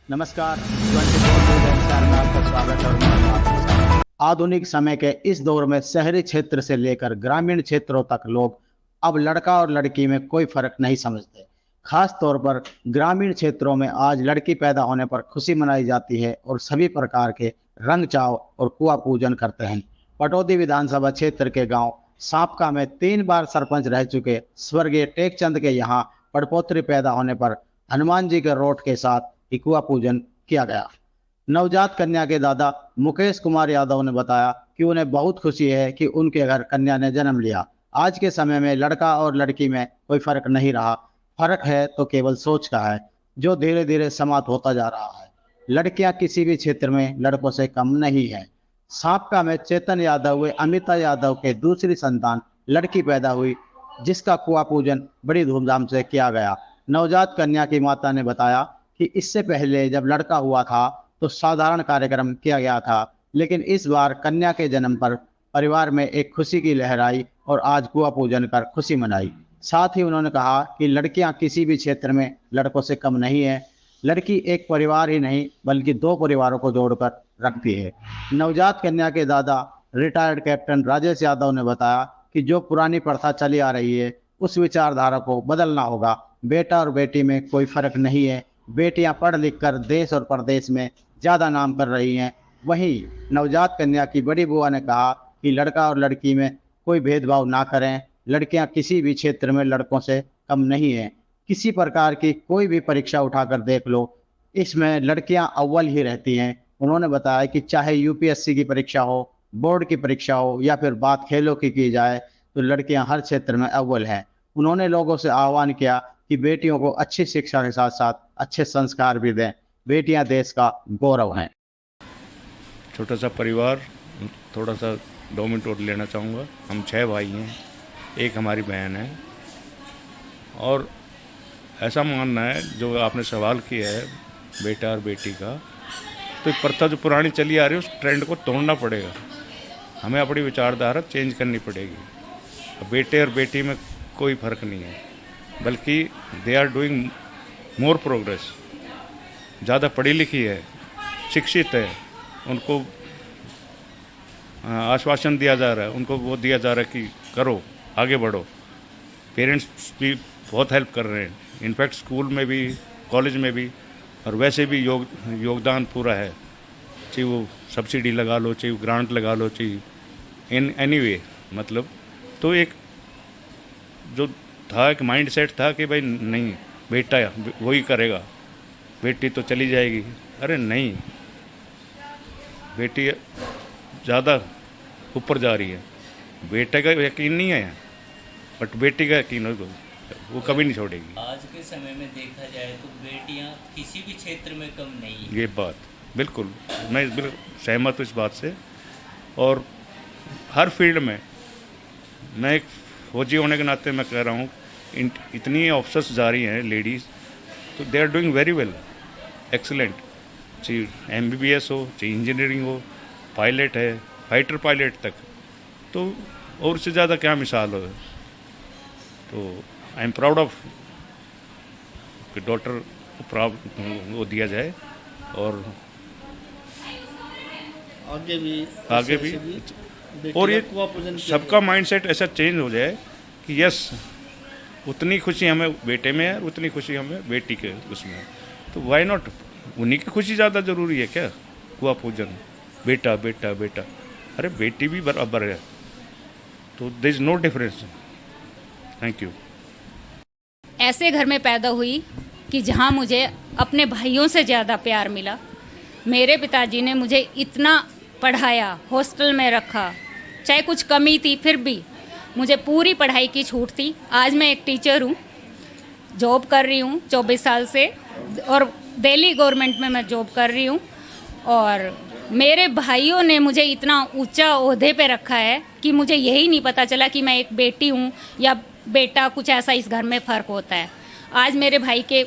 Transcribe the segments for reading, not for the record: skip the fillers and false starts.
नमस्कार, 24 news NCR में आपका स्वागत है और मैं हूं आपके साथ। आधुनिक समय के इस दौर में शहरी क्षेत्र से लेकर ग्रामीण क्षेत्रों तक लोग अब लड़का और लड़की में कोई फर्क नहीं समझते। खास तौर पर ग्रामीण क्षेत्रों में आज लड़की पैदा होने पर खुशी मनाई जाती है और सभी प्रकार के रंग चाव और कुआं पूजन करते हैं। पटौदी विधानसभा क्षेत्र के गांव सांपका में 3 बार सरपंच रह चुके स्वर्गीय टेकचंद के यहाँ पड़पोत्री पैदा होने पर हनुमान जी के रोट के साथ कुआं पूजन किया गया। नवजात कन्या के दादा मुकेश कुमार यादव ने बताया कि उन्हें बहुत खुशी है कि उनके घर कन्या ने जन्म लिया। आज के समय में लड़का और लड़की में कोई फर्क नहीं रहा, फर्क है तो केवल सोच का है, जो धीरे धीरे समाप्त होता जा रहा है। लड़कियां किसी भी क्षेत्र में लड़कों से कम नहीं है। सांपका में चेतन यादव व अमिता यादव के दूसरी संतान लड़की पैदा हुई, जिसका कुआं पूजन बड़ी धूमधाम से किया गया। नवजात कन्या की माता ने बताया कि इससे पहले जब लड़का हुआ था तो साधारण कार्यक्रम किया गया था, लेकिन इस बार कन्या के जन्म पर परिवार में एक खुशी की लहर आई और आज कुआं पूजन कर खुशी मनाई। साथ ही उन्होंने कहा कि लड़कियां किसी भी क्षेत्र में लड़कों से कम नहीं है। लड़की एक परिवार ही नहीं बल्कि 2 परिवारों को जोड़कर रखती है। नवजात कन्या के दादा रिटायर्ड कैप्टन राजेश यादव ने बताया कि जो पुरानी प्रथा चली आ रही है उस विचारधारा को बदलना होगा। बेटा और बेटी में कोई फर्क नहीं है। बेटियां पढ़ लिख कर देश और प्रदेश में ज़्यादा नाम कर रही हैं। वहीं नवजात कन्या की बड़ी बुआ ने कहा कि लड़का और लड़की में कोई भेदभाव ना करें। लड़कियां किसी भी क्षेत्र में लड़कों से कम नहीं हैं। किसी प्रकार की कोई भी परीक्षा उठाकर देख लो, इसमें लड़कियां अव्वल ही रहती हैं। उन्होंने बताया कि चाहे यूपीएससी की परीक्षा हो, बोर्ड की परीक्षा हो या फिर बात खेलों की जाए तो लड़कियां हर क्षेत्र में अव्वल हैं। उन्होंने लोगों से आह्वान किया कि बेटियों को अच्छी शिक्षा के साथ साथ अच्छे संस्कार भी दें। बेटियां देश का गौरव हैं। छोटा सा परिवार, थोड़ा सा 2 मिनट और लेना चाहूँगा। हम 6 भाई हैं, एक हमारी बहन है। और ऐसा मानना है, जो आपने सवाल किया है बेटा और बेटी का, तो प्रथा जो पुरानी चली आ रही है उस ट्रेंड को तोड़ना पड़ेगा। हमें अपनी विचारधारा चेंज करनी पड़ेगी। बेटे और बेटी में कोई फ़र्क नहीं है, बल्कि they are doing more progress. ज़्यादा पढ़ी लिखी है, शिक्षित है, उनको आश्वासन दिया जा रहा है, उनको वो दिया जा रहा है कि करो, आगे बढ़ो। पेरेंट्स भी बहुत हेल्प कर रहे हैं, इनफैक्ट स्कूल में भी, कॉलेज में भी, और वैसे भी योगदान पूरा है। चाहे वो सब्सिडी लगा लो, चाहे वो ग्रांट लगा लो, चाहे इन एनी वे, मतलब तो एक जो था, एक माइंड सेट था कि भाई नहीं, बेटा वही करेगा, बेटी तो चली जाएगी। अरे नहीं, बेटी ज़्यादा ऊपर जा रही है। बेटे का यकीन नहीं है, बट बेटी का यकीन हो, वो कभी नहीं छोड़ेगी। आज के समय में देखा जाए तो बेटियां किसी भी क्षेत्र में कम नहीं है। ये बात बिल्कुल, मैं बिल्कुल सहमत हूँ इस बात से। और हर फील्ड में, मैं एक फौजी होने के नाते मैं कह रहा हूँ, इतनी ऑफिसर्स जा रही हैं लेडीज़, तो they are doing very well, excellent. चाहे MBBS हो, चाहे इंजीनियरिंग हो, पायलट है, फाइटर पायलट तक, तो और उससे ज़्यादा क्या मिसाल हो। तो आई एम प्राउड ऑफ कि डॉटर को वो दिया जाए, और आगे भी और ये सबका माइंडसेट ऐसा चेंज हो जाए कि यस, उतनी खुशी हमें बेटे में है, उतनी खुशी हमें बेटी के उसमें है। तो वाई नॉट, उन्हीं की खुशी ज़्यादा ज़रूरी है क्या? कुआं पूजन, बेटा बेटा बेटा, अरे बेटी भी बराबर है, तो there is no difference. Thank you. ऐसे घर में पैदा हुई कि जहाँ मुझे अपने भाइयों से ज़्यादा प्यार मिला। मेरे पिताजी ने मुझे इतना पढ़ाया, हॉस्टल में रखा, चाहे कुछ कमी थी फिर भी मुझे पूरी पढ़ाई की छूट थी। आज मैं एक टीचर हूँ, जॉब कर रही हूँ 24 साल से, और दिल्ली गवर्नमेंट में मैं जॉब कर रही हूँ। और मेरे भाइयों ने मुझे इतना ऊंचा ओहदे पे रखा है कि मुझे यही नहीं पता चला कि मैं एक बेटी हूँ या बेटा, कुछ ऐसा इस घर में फ़र्क होता है। आज मेरे भाई के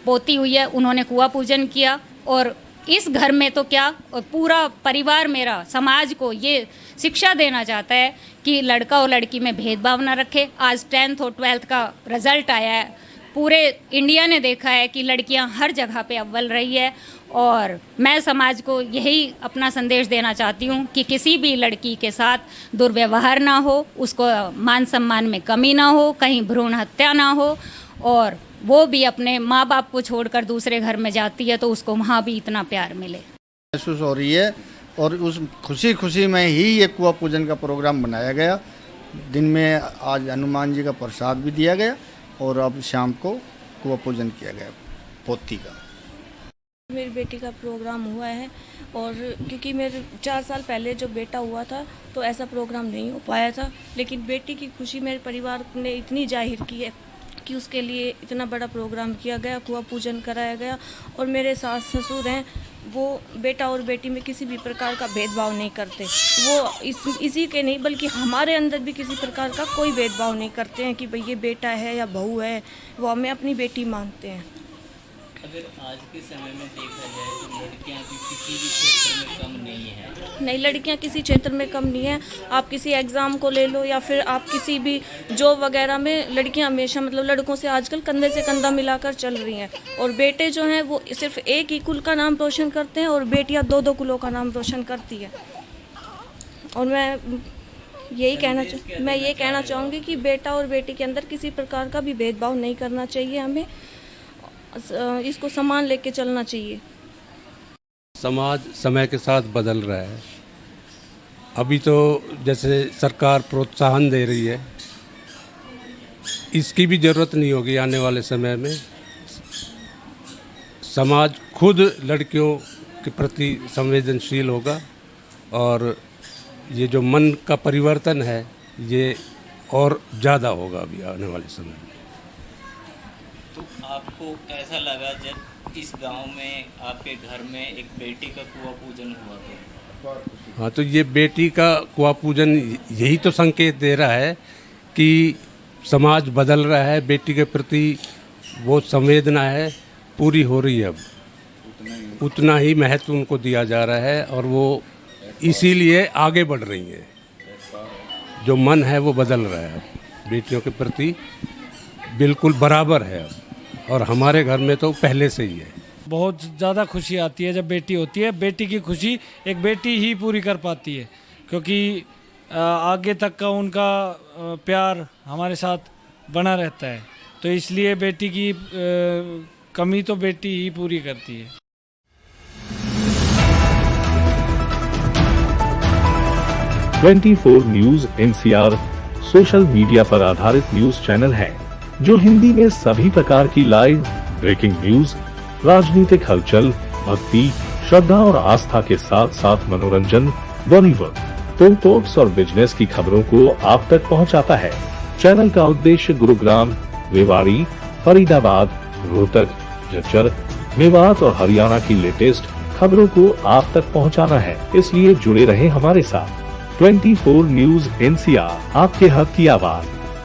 पोती हुई है, उन्होंने कुआं पूजन किया, और इस घर में तो क्या, और पूरा परिवार मेरा समाज को ये शिक्षा देना चाहता है कि लड़का और लड़की में भेदभाव ना रखे। आज 10th और 12th का रिज़ल्ट आया है, पूरे इंडिया ने देखा है कि लड़कियां हर जगह पे अव्वल रही है। और मैं समाज को यही अपना संदेश देना चाहती हूँ कि किसी भी लड़की के साथ दुर्व्यवहार ना हो, उसको मान सम्मान में कमी ना हो, कहीं भ्रूण हत्या ना हो, और वो भी अपने माँ बाप को छोड़कर दूसरे घर में जाती है तो उसको वहाँ भी इतना प्यार मिले। महसूस हो रही है और उस खुशी खुशी में ही ये कुआं पूजन का प्रोग्राम बनाया गया। दिन में आज हनुमान जी का प्रसाद भी दिया गया और अब शाम को कुआं पूजन किया गया पोती का। मेरी बेटी का प्रोग्राम हुआ है और क्योंकि मेरे 4 साल पहले जो बेटा हुआ था तो ऐसा प्रोग्राम नहीं हो पाया था, लेकिन बेटी की खुशी मेरे परिवार ने इतनी जाहिर की है कि उसके लिए इतना बड़ा प्रोग्राम किया गया, कुआं पूजन कराया गया। और मेरे सास ससुर हैं, वो बेटा और बेटी में किसी भी प्रकार का भेदभाव नहीं करते। वो इसी के नहीं बल्कि हमारे अंदर भी किसी प्रकार का कोई भेदभाव नहीं करते हैं कि भाई ये बेटा है या बहू है, वो हमें अपनी बेटी मानते हैं। अगर आज के समय में देखा जाए तो लड़कियां भी किसी भी क्षेत्र में कम नहीं है। नहीं, लड़कियां किसी क्षेत्र में कम नहीं है। आप किसी एग्ज़ाम को ले लो या फिर आप किसी भी जॉब वगैरह में, लड़कियां हमेशा मतलब लड़कों से आजकल कंधे से कंधा मिलाकर चल रही हैं। और बेटे जो हैं वो सिर्फ एक ही कुल का नाम रोशन करते हैं और बेटियां 2-2 कुलों का नाम रोशन करती है। और मैं ये कहना चाहूँगी कि बेटा और बेटी के अंदर किसी प्रकार का भी भेदभाव नहीं करना चाहिए, हमें इसको समान लेके चलना चाहिए। समाज समय के साथ बदल रहा है। अभी तो जैसे सरकार प्रोत्साहन दे रही है, इसकी भी ज़रूरत नहीं होगी आने वाले समय में। समाज खुद लड़कियों के प्रति संवेदनशील होगा और ये जो मन का परिवर्तन है ये और ज़्यादा होगा अभी आने वाले समय में। तो आपको कैसा लगा जब इस गांव में आपके घर में एक बेटी का कुआं पूजन हुआ था? हाँ, तो ये बेटी का कुआं पूजन यही तो संकेत दे रहा है कि समाज बदल रहा है, बेटी के प्रति वो संवेदना है पूरी हो रही है। अब उतना ही महत्व उनको दिया जा रहा है और वो इसीलिए आगे बढ़ रही है। जो मन है वो बदल रहा है, अब बेटियों के प्रति बिल्कुल बराबर है अब, और हमारे घर में तो पहले से ही है। बहुत ज़्यादा खुशी आती है जब बेटी होती है। बेटी की खुशी एक बेटी ही पूरी कर पाती है, क्योंकि आगे तक का उनका प्यार हमारे साथ बना रहता है। तो इसलिए बेटी की कमी तो बेटी ही पूरी करती है। .24 न्यूज NCR सोशल मीडिया पर आधारित न्यूज चैनल है जो हिंदी में सभी प्रकार की लाइव ब्रेकिंग न्यूज, राजनीतिक हलचल, भक्ति, श्रद्धा और आस्था के साथ साथ मनोरंजन, बॉलीवुड, टॉक्स और बिजनेस की खबरों को आप तक पहुंचाता है। चैनल का उद्देश्य गुरुग्राम, रेवाड़ी, फरीदाबाद, रोहतक, झज्जर, मेवात और हरियाणा की लेटेस्ट खबरों को आप तक पहुंचाना है। इसलिए जुड़े रहे हमारे साथ। 24 न्यूज NCR, आपके हक की आवाज।